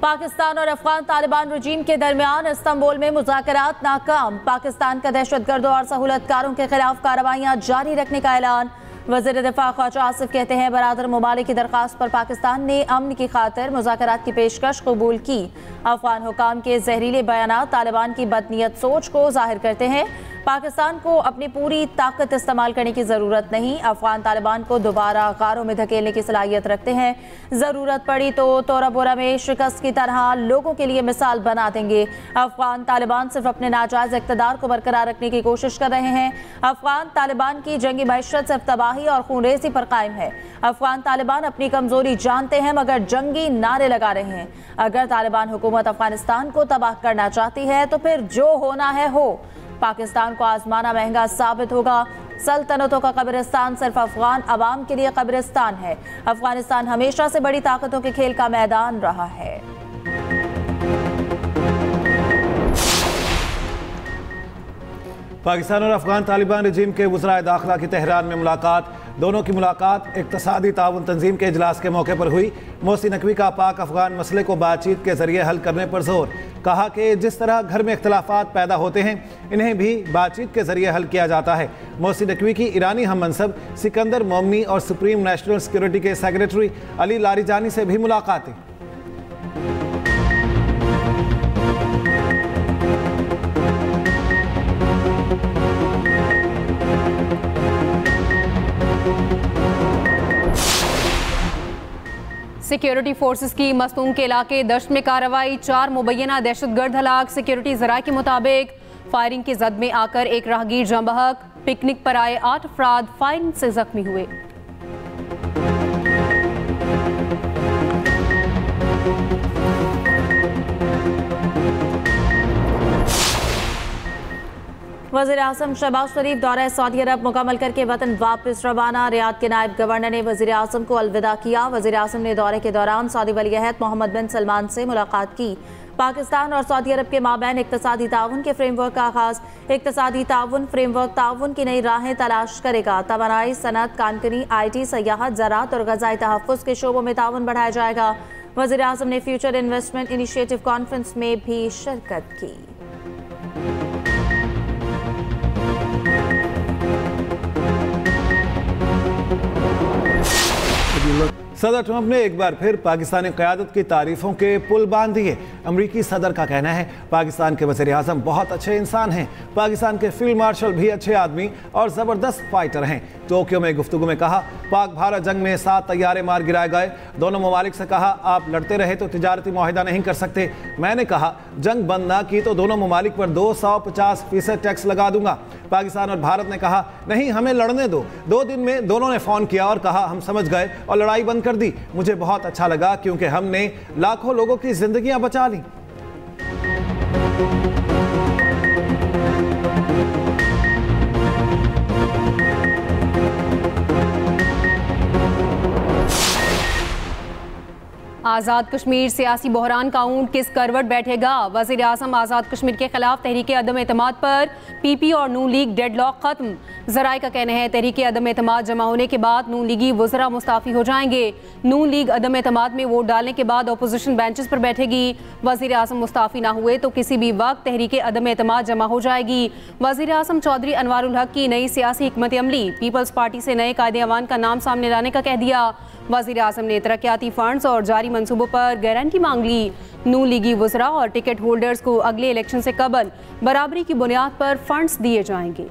पाकिस्तान और अफगान तालिबान रजीम के दरमियान इस्तांबुल में मुज़ाकरात नाकाम। पाकिस्तान का दहशतगर्दों और सहूलतकारों के खिलाफ कार्रवाइयां जारी रखने का ऐलान। वज़ीर दिफा ख्वाजा आसिफ कहते हैं बरादर ममालिक की दरख्वास्त पर पाकिस्तान ने अमन की खातिर मुज़ाकरात की पेशकश कबूल की। अफगान हुकाम के जहरीले बयानात तालिबान की बदनीयत सोच को जाहिर करते हैं। पाकिस्तान को अपनी पूरी ताकत इस्तेमाल करने की ज़रूरत नहीं। अफगान तालिबान को दोबारा गारों में धकेलने की सलाहियत रखते हैं। ज़रूरत पड़ी तो तोरा बोरा में शिकस्त की तरह लोगों के लिए मिसाल बना देंगे। अफगान तालिबान सिर्फ अपने नाजायज़ इक़्तिदार को बरकरार रखने की कोशिश कर रहे हैं। अफगान तालिबान की जंगी मैशत सिर्फ तबाही और खूनरेज़ी पर कायम है। अफगान तालिबान अपनी कमज़ोरी जानते हैं मगर जंगी नारे लगा रहे हैं। अगर तालिबान हुकूमत अफगानिस्तान को तबाह करना चाहती है तो फिर जो होना है हो। पाकिस्तान को आजमाना महंगा साबित होगा। सल्तनतों का कब्रिस्तान सिर्फ अफगान अवाम के लिए कब्रिस्तान है। अफगानिस्तान हमेशा से बड़ी ताकतों के खेल का मैदान रहा है। पाकिस्तान और अफगान तालिबान रजीम के वज़राए दाखिला की तेहरान में मुलाकात। दोनों की मुलाकात इक़्तिसादी ताउन तंजीम के इजलास के मौके पर हुई। मोहसिन नकवी का पाक अफगान मसले को बातचीत के जरिए हल करने पर जोर। कहा कि जिस तरह घर में इख्तलाफात पैदा होते हैं इन्हें भी बातचीत के जरिए हल किया जाता है। मोहसिन नकवी की ईरानी हम मनसब सिकंदर मोमनी और सुप्रीम नेशनल सिक्योरिटी के सेक्रेटरी अली लारिजानी से भी मुलाकातें। सिक्योरिटी फोर्सेस की मस्तूम के इलाके दश्त में कार्रवाई। 4 मुबैना दहशतगर्द हलाक। सिक्योरिटी ज़राए के मुताबिक फायरिंग की जद में आकर एक राहगीर जाँ बहक। पिकनिक पर आए 8 अफराद फायरिंग से जख्मी हुए। वज़ीर आज़म शहबाज शरीफ दौरा सऊदी अरब मुकम्मल करके वतन वापस रवाना। रियाद के नायब गवर्नर ने वज़ीर आज़म को अलविदा किया। वज़ीर आज़म ने दौरे के दौरान सऊदी वली अहद मोहम्मद बिन सलमान से मुलाकात की। पाकिस्तान और सऊदी अरब के माबैन इक़्तिसादी ताउन के फ्रेमवर्क का आगाज़। इक़्तिसादी ताउन फ्रेमवर्क ताउन की नई राहें तलाश करेगा। तवानाई, सनत, कानकनी, IT, सयाहत, ज़राअत और ग़ज़ाई तहफ़्फ़ुज़ के शोबों में ताउन बढ़ाया जाएगा। वज़ीर आज़म ने फ्यूचर इन्वेस्टमेंट इनिशिएटिव कॉन्फ्रेंस में भी शिरकत की। सदर ट्रंप ने एक बार फिर पाकिस्तानी क़यादत की तारीफों के पुल बांध दिए। अमरीकी सदर का कहना है पाकिस्तान के वज़ीर आज़म बहुत अच्छे इंसान हैं। पाकिस्तान के फील्ड मार्शल भी अच्छे आदमी और ज़बरदस्त फाइटर हैं। टोक्यो में गुफ्तगू में कहा पाक भारत जंग में 7 तैयारे मार गिराए गए। दोनों ममालिक से कहा आप लड़ते रहे तो तिजारती मुआहिदा नहीं कर सकते। मैंने कहा जंग बंद ना की तो दोनों ममालिक पर 250% टैक्स लगा दूंगा। पाकिस्तान और भारत ने कहा नहीं हमें लड़ने दो। 2 दिन में दोनों ने फ़ोन किया और कहा हम समझ गए और लड़ाई बंद कर दी। मुझे बहुत अच्छा लगा क्योंकि हमने लाखों लोगों की जिंदगियां बचा ली। आज़ाद कश्मीर सियासी बहरान का ऊंट किस करवट बैठेगा। वज़ीर आज़म आज़ाद कश्मीर के खिलाफ तहरीके अदम एतमाद पर PP और नून लीग डेडलॉक खत्म। ज़राए का कहना है तहरीके अदम एतमाद जमा होने के बाद नून लीगी वज़रा मुस्ताफ़ी हो जाएंगे। नून लीग अदम एतमाद में वोट डालने के बाद अपोजिशन बेंचेस पर बैठेगी। वज़ीर आज़म मुस्ताफ़ी ना हुए तो किसी भी वक्त तहरीके अदम एतमाद जमा हो जाएगी। वज़ीर आज़म चौधरी अनवारुल हक की नई सियासी हिकमत अमली। पीपल्स पार्टी से नए कायदे अवान का नाम सामने लाने का कह दिया। वज़ीर आज़म ने तरक्याती फंड्स और जारी मंसूबों पर गारंटी मांग ली। नून लीगी वज़रा और टिकट होल्डर्स को अगले इलेक्शन से कबल बराबरी की बुनियाद पर फंड्स दिए जाएंगे।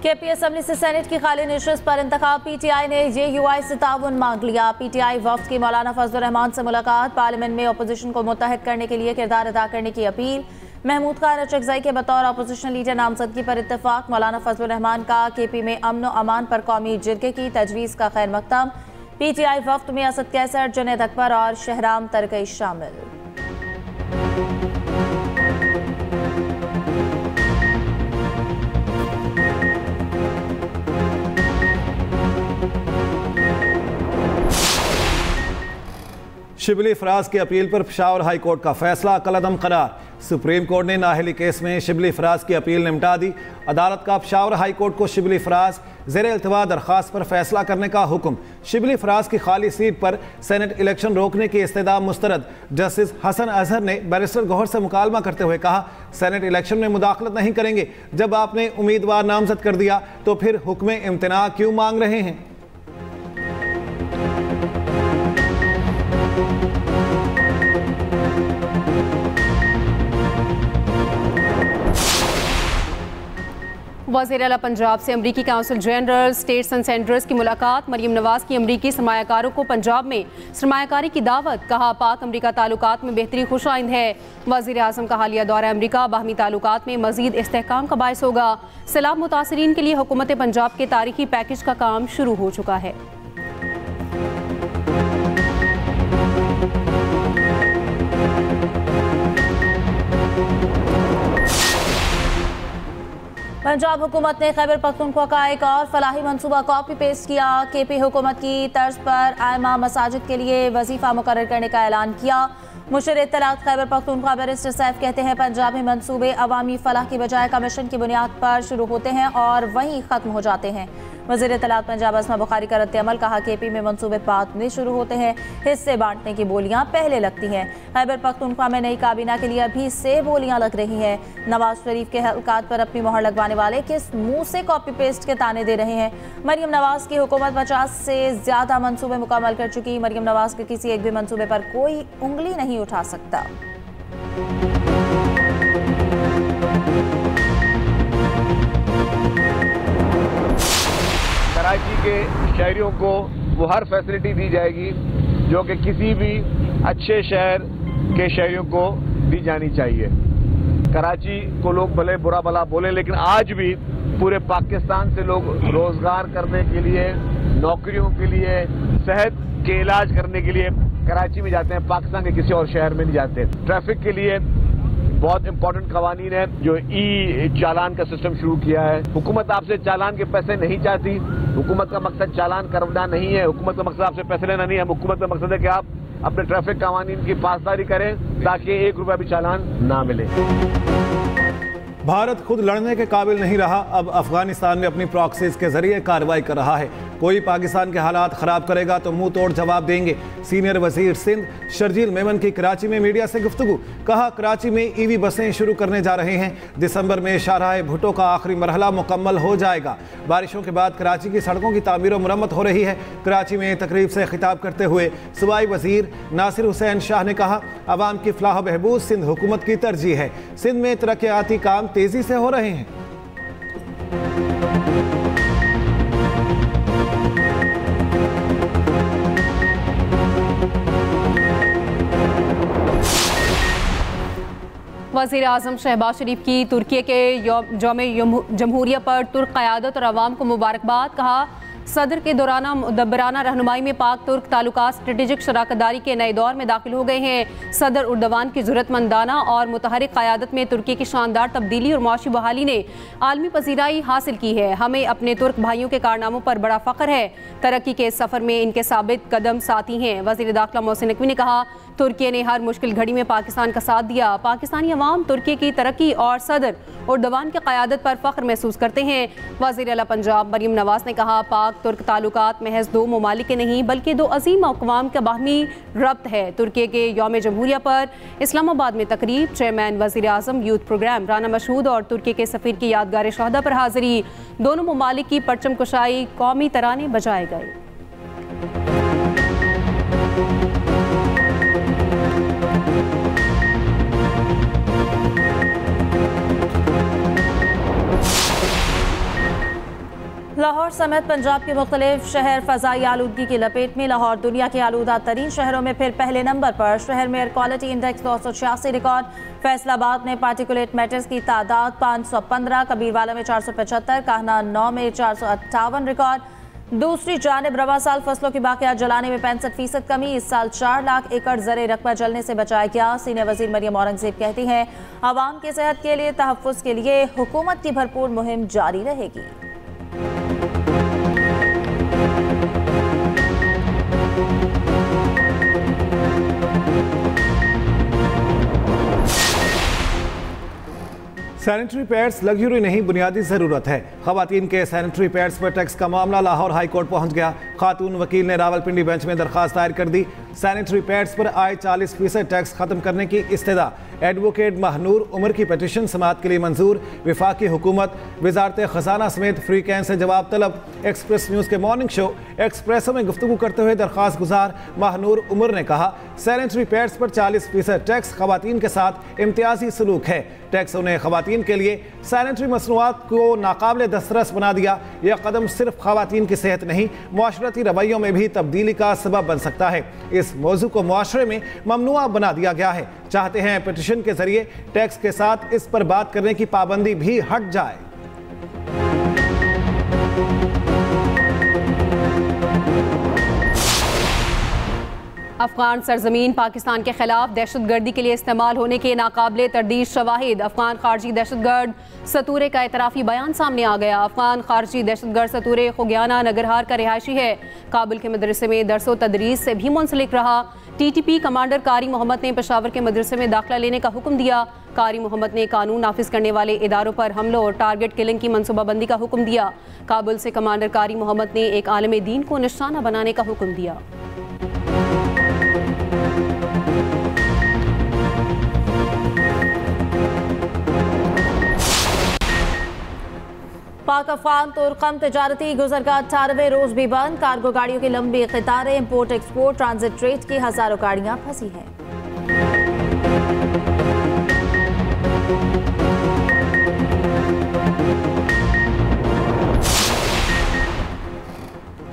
KP असम्बली से सेनेट की खाली नशिस्त पर इंतखाब। PTI ने JUI से ताउन मांग लिया। PTI वफ्द की मौलाना फजलुर रहमान से मुलाकात। पार्लियामेंट में अपोजिशन को मुत्तहद करने के लिए किरदार अदा करने की अपील। महमूद खान अचकज़ई के बतौर अपोजिशन लीडर नामजदगी पर इत्तेफाक। मौलाना फजलुर रहमान का KP में अमन व अमान पर कौमी जिरगे की तजवीज़ का खैर मकदम। PTI वफ्द में असद कैसर, जुनैद अकबर और शहराम तरकई शामिल। शिबली फराज की अपील पर पेशावर हाई कोर्ट का फैसला कलअदम करार। सुप्रीम कोर्ट ने नाअहली केस में शिबली फराज की अपील निपटा दी। अदालत का पेशावर हाई कोर्ट को शिबली फराज ज़ेरे इल्तवा दरख्वास्त पर फैसला करने का हुक्म। शिबली फराज की खाली सीट पर सेनेट इलेक्शन रोकने की इस्तदा मुस्तरद। जस्टिस हसन अजहर ने बैरिस्टर गौहर से मुकालमा करते हुए कहा, सेनेट इलेक्शन में मुदाखलत नहीं करेंगे। जब आपने उम्मीदवार नामजद कर दिया तो फिर हुक्म इम्तना क्यों मांग रहे हैं? वज़ीर आला पंजाब से अमरीकी council general states and centres की मुलाकात। मरियम नवाज की अमरीकी सरमायाकारों को पंजाब में सरमायाकारी की दावत। कहा, पाक अमरीका ताल्लुकात में बेहतरी खुश आइंद है। वज़ीर आज़म का हालिया दौरा अमरीका बाहमी ताल्लुकात में मज़ीद इस्तेहकाम का बायस होगा। सैलाब मुतासरीन के लिए हुकूमत पंजाब के तारीखी पैकेज का काम शुरू हो चुका है। पंजाब हुकूमत ने खैबर पख्तूनख्वा का एक और फलाही मंसूबा कॉपी पेस्ट किया। केपी हुकूमत की तर्ज पर आयमा मसाजिद के लिए वजीफा मुकर्रर करने का ऐलान किया। मुशीर इत्तलात खैबर पख्तूनख्वा बैरिस्टर सैफ कहते हैं, पंजाबी मंसूबे अवामी फलाह की बजाय कमीशन की बुनियाद पर शुरू होते हैं और वहीं ख़त्म हो जाते हैं। वज़ीर इत्तलात पंजाब अस्मा बुखारी का रद्द-ए-अमल। कहा, केपी में मंसूबे बाद में शुरू होते हैं, हिस्से बांटने की बोलियां पहले लगती हैं। खैबर पख्तूनख्वा में नई काबीना के लिए अभी से बोलियां लग रही हैं। नवाज शरीफ के हलकात पर अपनी मोहर लगवाने वाले किस मुंह से कॉपी पेस्ट के ताने दे रहे हैं? मरियम नवाज की हुकूमत 50 से ज्यादा मंसूबे मुकम्मल कर चुकी। मरियम नवाज के किसी एक भी मंसूबे पर कोई उंगली नहीं उठा सकता। कराची के शहरियों को वो हर फैसिलिटी दी जाएगी जो कि किसी भी अच्छे शहर के शहरियों को दी जानी चाहिए। कराची को लोग भले बुरा भला बोले, लेकिन आज भी पूरे पाकिस्तान से लोग रोजगार करने के लिए, नौकरियों के लिए, सेहत के इलाज करने के लिए कराची में जाते हैं, पाकिस्तान के किसी और शहर में नहीं जाते। ट्रैफिक के लिए बहुत इंपॉर्टेंट कवानीन है जो ई चालान का सिस्टम शुरू किया है। हुकूमत आपसे चालान के पैसे नहीं चाहती। हुकूमत का मकसद चालान करना नहीं है, हुकूमत का मकसद आपसे पैसे लेना नहीं है। हुकूमत का मकसद है कि आप अपने ट्रैफिक कवानीन की पासदारी करें ताकि 1 रुपया भी चालान ना मिले। भारत खुद लड़ने के काबिल नहीं रहा, अब अफगानिस्तान में अपनी प्रॉक्सीज के जरिए कार्रवाई कर रहा है। कोई पाकिस्तान के हालात खराब करेगा तो मुंह तोड़ जवाब देंगे। सीनियर वजीर सिंध शर्जील मेमन की कराची में मीडिया से गुफ्तगू। कहा, कराची में ईवी बसें शुरू करने जा रहे हैं। दिसंबर में शाहराह भुट्टो का आखिरी मरहला मुकम्मल हो जाएगा। बारिशों के बाद कराची की सड़कों की तामीर और मुरम्मत हो रही है। कराची में तकरीब से खिताब करते हुए सूबाई वजीर नासिर हुसैन शाह ने कहा, अवाम की फलाह बहबूद सिंध हुकूमत की तरजीह है। सिंध में तरक्याती काम तेजी से हो रहे हैं। वज़ीर आज़म शहबाज शरीफ की तुर्की के यौम जमहूरिया पर तुर्क क़यादत और अवाम को मुबारकबाद। कहा, सदर के दौराना मुदब्बराना रहनुमाई में पाक तुर्क ताल्लुकात स्ट्रेटेजिक शराकतदारी के नए दौर में दाखिल हो गए हैं। सदर उर्दवान की ज़रूरतमंदाना और मुतहरिक क़यादत में तुर्की की शानदार तब्दीली और मुआशी बहाली ने आलमी पजीराई हासिल की है। हमें अपने तुर्क भाइयों के कारनामों पर बड़ा फ़ख्र है। तरक्की के सफ़र में इनके साबित कदम साथी हैं। वज़ीर दाखिला मोहसिन नकवी ने कहा, तुर्की ने हर मुश्किल घड़ी में पाकिस्तान का साथ दिया। पाकिस्तानी अवाम तुर्की की तरक्की और सदर उर्दवान की क़यादत पर फ़ख्र महसूस करते हैं। वज़ीर आला पंजाब मरियम नवाज ने कहा, पाक तुर्क ताल्लुकात महज 2 ममालिक के नहीं बल्कि 2 अजीम अक़वाम का बाहमी रब्त है। तुर्की के यौम जमहूरिया पर इस्लामाबाद में तकरीब। चेयरमैन वज़ीर आज़म यूथ प्रोग्राम राना मशहूद और तुर्की के सफ़ीर की यादगार शहदा पर हाज़िरी। दोनों ममालिक की परचम कुशाई, कौमी तराने बजाए गए। लाहौर समेत पंजाब के मुख्तलिफ शहर फ़ज़ाई आलूदगी की लपेट में। लाहौर दुनिया के आलूदा तरीन शहरों में फिर पहले नंबर पर। शहर में air quality index 286 record. Faisalabad में पार्टिकुलेट मैटर्स की तादाद 515, कबीरवाला में 475, काहना 9 में 458 रिकॉर्ड। दूसरी जानिब रवा साल फसलों की बाक़ियात जलाने में 65% कमी। इस साल 4 लाख एकड़ ज़रे रकबा जलने से बचाया गया। सीनियर वज़ीर मरियम औरंगज़ेब कहती हैं, आवाम की सेहत के लिए तहफ़्फ़ुज़ के लिए हुकूमत की भरपूर मुहिम जारी रहेगी। सैनिटरी पैड्स लग्जरी नहीं, बुनियादी ज़रूरत है। ख़वातीन के सैनिटरी पैड्स पर टैक्स का मामला लाहौर हाई कोर्ट पहुँच गया। खातून वकील ने रावलपिंडी बेंच में दरख्वास्त दायर कर दी। सैनिटरी पैड्स पर आए 40% टैक्स खत्म करने की इस्तदा। एडवोकेट महनूर उमर की पटिशन समाअत के लिए मंजूर। विफाकी हुकूमत, वजारत खजाना समेत फ्री कैन से जवाब तलब। एक्सप्रेस न्यूज़ के मॉर्निंग शो एक्सप्रेसो में गुफ्तगू करते हुए दरख्वास्त गुजार महनूर उमर ने कहा, सैनिटरी पैड्स पर 40% टैक्स ख़वातीन के साथ इम्तियाजी सलूक है। टैक्स उन्हें ख़वातीन के लिए सैनिटरी मसनूआत को नाकाबिल दस्तरस बना दिया। यह कदम सिर्फ ख़वातीन की सेहत नहीं, मुआशरती रवैयों में भी तब्दीली का सबब बन सकता है। इस मौजू को मुआशरे में ममनुआ बना दिया गया है। चाहते हैं पिटीशन के जरिए टैक्स के साथ इस पर बात करने की पाबंदी भी हट जाए। अफगान सरजमीन पाकिस्तान के खिलाफ दहशतगर्दी के लिए इस्तेमाल होने के नाकाबिले तरदीद शवाहिद। अफगान खारजी दहशतगर्द सतूरे का एतराफ़ी बयान सामने आ गया। अफगान खारजी दहशतगर्द सतूरे खुगियाना नगरहार का रिहायशी है। काबुल के मदरसे में दरसो तदरीस से भी मुंसलिक रहा। TTP कमांडर कारी मोहम्मद ने पेशावर के मदरसे में दाखिला लेने का हुक्म दिया। कारी मोहम्मद ने कानून नाफिज करने वाले इदारों पर हमलों और टारगेट किलिंग की मनसूबाबंदी का हुक्म दिया। काबुल से कमांडर कारी मोहम्मद ने एक आलम दीन को निशाना बनाने का हुक्म दिया। पाक अफगान तुर्कम तजारती गुजर का 18वें रोज भी बंद। कार्गो गाड़ियों की लंबी कतारें, इंपोर्ट एक्सपोर्ट ट्रांजिट ट्रेड की हजारों गाड़ियां फंसी हैं।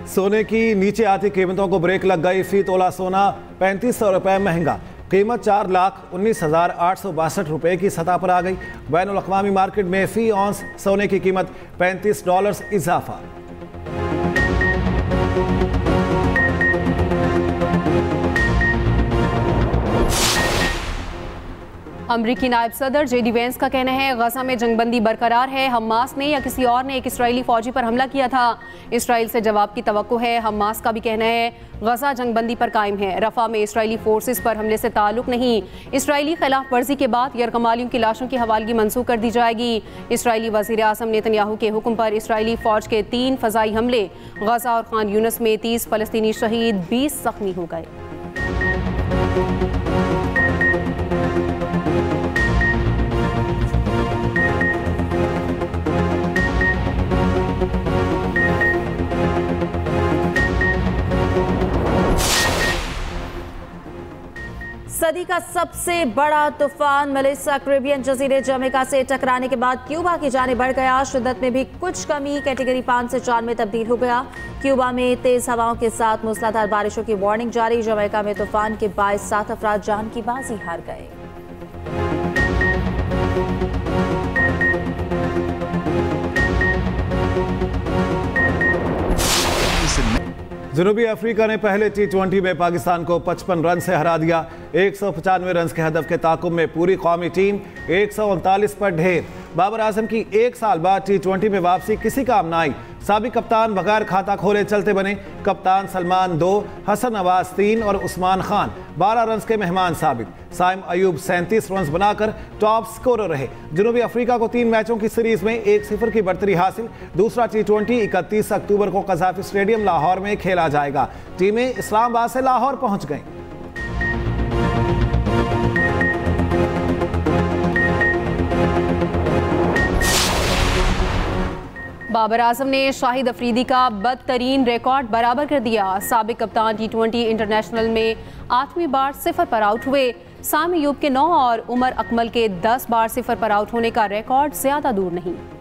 सोने की नीचे आती कीमतों को ब्रेक लग गई। फी तोला सोना 3500 रुपये महंगा। कीमत 4,19,862 रुपये की सतह पर आ गई। बैनुल अक़वामी मार्केट में फी औंस सोने की कीमत $35 इजाफा। अमरीकी नायब सदर JD वेंस का कहना है, गजा में जंगबंदी बरकरार है। हमास ने या किसी और ने एक इसराइली फौजी पर हमला किया था। इसराइल से जवाब की तवक्को है। हमास का भी कहना है, गजा जंगबंदी पर कायम है। रफा में इसराइली फोर्सेस पर हमले से ताल्लुक नहीं। इसराइली खिलाफ वर्जी के बाद यरगमालियों की लाशों की हवालगी मंसूख कर दी जाएगी। इसराइली वज़ीर आज़म नेतन्याहू के हुक्म पर इसराइली फौज के 3 फ़ज़ाई हमले। गजा और खान यूनिस में 30 फ़लस्तीनी शहीद, 20 ज़ख्मी हो गए। सदी का सबसे बड़ा तूफान मेलिसा कैरिबियन जजीरे जमैका से टकराने के बाद क्यूबा की जाने बढ़ गया। शिद्दत में भी कुछ कमी, कैटेगरी 5 से 4 में तब्दील हो गया। क्यूबा में तेज हवाओं के साथ मूसलाधार बारिशों की वार्निंग जारी। जमैका में तूफान के बायस 7 अफराद जान की बाजी हार गए। जनूबी अफ्रीका ने पहले T20 में पाकिस्तान को 55 रन से हरा दिया। 195 रन के हदफ के ताकुब में पूरी कौमी टीम 139 पर ढेर। बाबर आजम की 1 साल बाद T20 में वापसी किसी काम ना आई। साबिक कप्तान बगैर खाता खोले चलते बने। कप्तान सलमान 2, हसन नवाज 3 और उस्मान खान 12 रन के मेहमान साबित। साइम अयूब 37 रन बनाकर टॉप स्कोरर रहे। जनूबी अफ्रीका को 3 मैचों की सीरीज में 1-0 की बढ़तरी हासिल। दूसरा T20 31 अक्टूबर को कज़ाफ़ी स्टेडियम लाहौर में खेला जाएगा। टीमें इस्लामाबाद से लाहौर पहुंच गईं। बाबर आजम ने शाहिद अफरीदी का बदतरीन रिकॉर्ड बराबर कर दिया। साबिक कप्तान T20 इंटरनेशनल में 8वीं बार 0 पर आउट हुए। साइम अयूब के 9 और उमर अकमल के 10 बार 0 पर आउट होने का रिकॉर्ड ज्यादा दूर नहीं।